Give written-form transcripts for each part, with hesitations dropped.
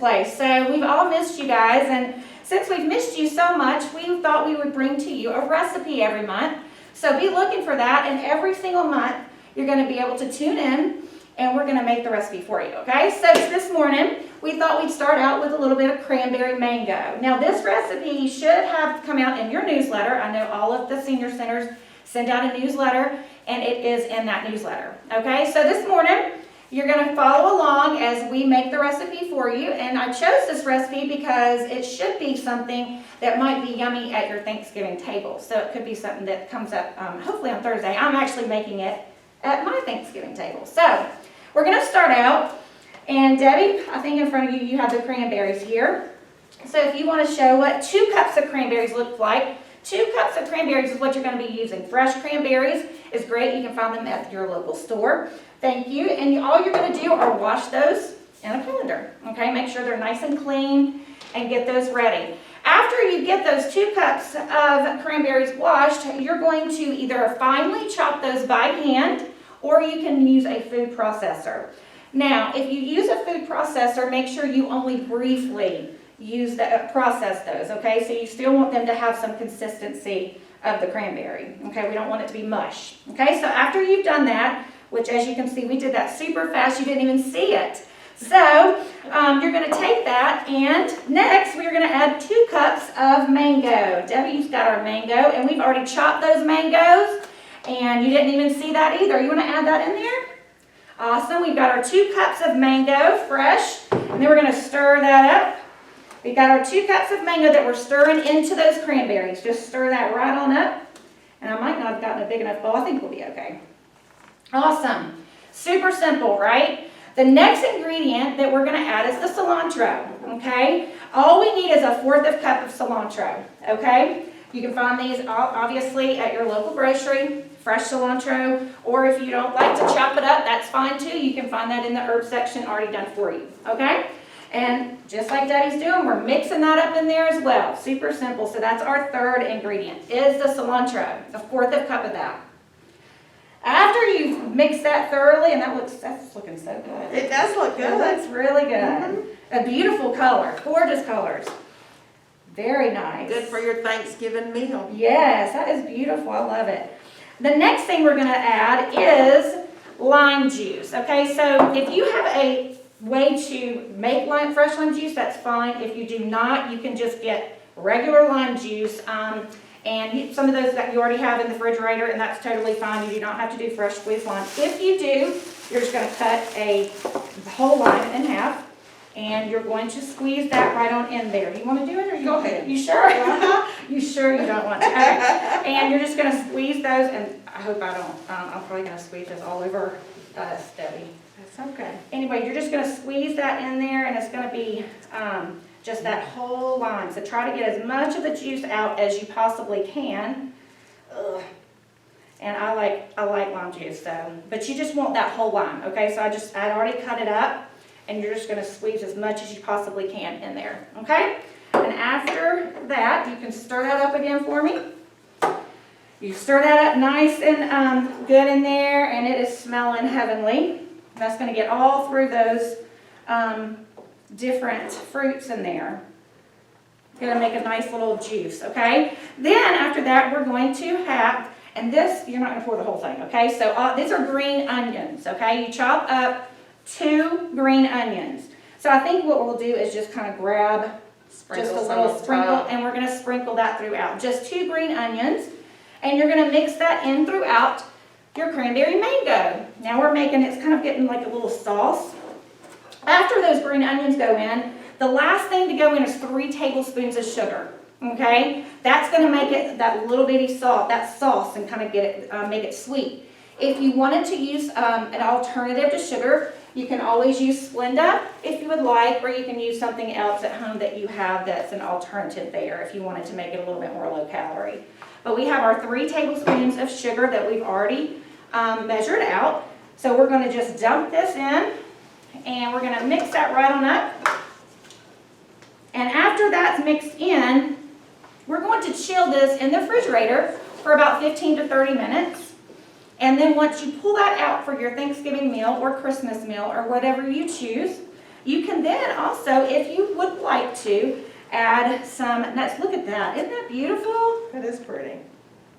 place. So we've all missed you guys, and since we've missed you so much, we thought we would bring to you a recipe every month. So be looking for that, and every single month you're going to be able to tune in and we're going to make the recipe for you, okay? So this morning we thought we'd start out with a little bit of cranberry mango. Now this recipe should have come out in your newsletter. I know all of the senior centers send out a newsletter, and it is in that newsletter, okay? So this morning you're going to follow along as we make the recipe for you, and I chose this recipe because it should be something that might be yummy at your Thanksgiving table. So it could be something that comes up hopefully on Thursday. I'm actually making it at my Thanksgiving table. So we're going to start out, and Debbie, I think in front of you, you have the cranberries here. So if you want to show what 2 cups of cranberries look like, 2 cups of cranberries is what you're going to be using. Fresh cranberries is great. You can find them at your local store. Thank you. And all you're going to do are wash those in a colander. Okay, make sure they're nice and clean and get those ready. After you get those 2 cups of cranberries washed, you're going to either finely chop those by hand or you can use a food processor. Now, if you use a food processor, make sure you only briefly process those, okay? So you still want them to have some consistency of the cranberry, okay? We don't want it to be mush, okay? So after you've done that, which as you can see, we did that super fast, you didn't even see it. So you're going to take that, and next we're going to add 2 cups of mango. Debbie's got our mango, and we've already chopped those mangoes, and you didn't even see that either. You want to add that in there? Awesome. We've got our 2 cups of mango, fresh, and then we're going to stir that up. We've got our 2 cups of mango that we're stirring into those cranberries. Just stir that right on up, and I might not have gotten a big enough bowl. I think we'll be okay. Awesome. Super simple, right? The next ingredient that we're going to add is the cilantro, okay? All we need is a 1/4 cup of cilantro, okay? You can find these obviously at your local grocery, fresh cilantro, or if you don't like to chop it up, that's fine too. You can find that in the herb section already done for you, okay? And just like Debbie's doing, we're mixing that up in there as well. Super simple. So that's our 3rd ingredient, is the cilantro, a 1/4 cup of that. After you've mixed that thoroughly, and that's looking so good. It does look good. It looks really good. A beautiful color, gorgeous colors. Very nice. Good for your Thanksgiving meal. Yes, that is beautiful. I love it. The next thing we're going to add is lime juice. Okay, so if you have a way to make fresh lime juice, that's fine. If you do not, you can just get regular lime juice. And some of those that you already have in the refrigerator, and that's totally fine. You do not have to do fresh squeezed lime. If you do, you're just going to cut a whole lime in half, and you're going to squeeze that right on in there. You want to do it, or Go ahead. You sure? You sure you don't want to? Okay. And you're just going to squeeze those, and I hope I don't. I'm probably going to squeeze this all over us, Debbie. That's okay. Anyway, you're just going to squeeze that in there, and it's going to be just that whole lime. So try to get as much of the juice out as you possibly can. Ugh. And I like lime juice, so, but you just want that whole lime, okay? So I'd already cut it up, and you're just going to squeeze as much as you possibly can in there, okay? And after that, you can stir that up again for me. You stir that up nice and good in there, and it is smelling heavenly. That's going to get all through those different fruits in there. Going to make a nice little juice, okay? Then after that, we're going to have, and this, you're not going to pour the whole thing, okay? So these are green onions, okay? You chop up 2 green onions. So I think what we'll do is just kind of grab just a little sprinkle, and we're going to sprinkle that throughout. Just 2 green onions, and you're going to mix that in throughout your cranberry mango. Now we're making, it's kind of getting like a little sauce. After those green onions go in, the last thing to go in is 3 tablespoons of sugar, okay? That's going to make it that little bitty sauce, and kind of get it, make it sweet. If you wanted to use an alternative to sugar, you can always use Splenda if you would like, or you can use something else at home that you have that's an alternative there if you wanted to make it a little bit more low calorie. But we have our 3 tablespoons of sugar that we've already measured out. So we're going to just dump this in, and we're going to mix that right on up. And after that's mixed in, we're going to chill this in the refrigerator for about 15 to 30 minutes. And then once you pull that out for your Thanksgiving meal or Christmas meal or whatever you choose, You can then also, if you would like to, add some nuts. Look at that. Isn't that beautiful? It is pretty.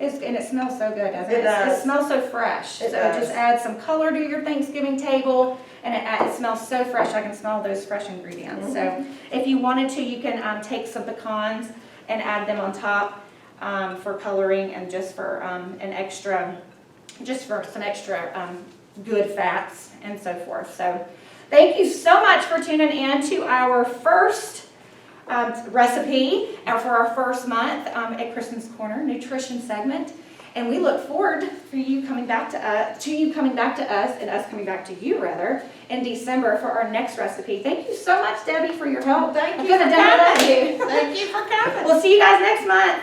And it smells so good, doesn't it? It does. It smells so fresh. It So does. just add some color to your Thanksgiving table, and it smells so fresh. I can smell those fresh ingredients. So if you wanted to, you can take some pecans and add them on top for coloring and just for some extra good fats and so forth. So thank you so much for tuning in to our first recipe for our first month at Kristen's Corner nutrition segment, and we look forward for you coming back to us, and us coming back to you rather in December for our next recipe. Thank you so much, Debbie, for your help. Thank I you couldn't for have done it without coming. you. Thank you for coming. We'll see you guys next month.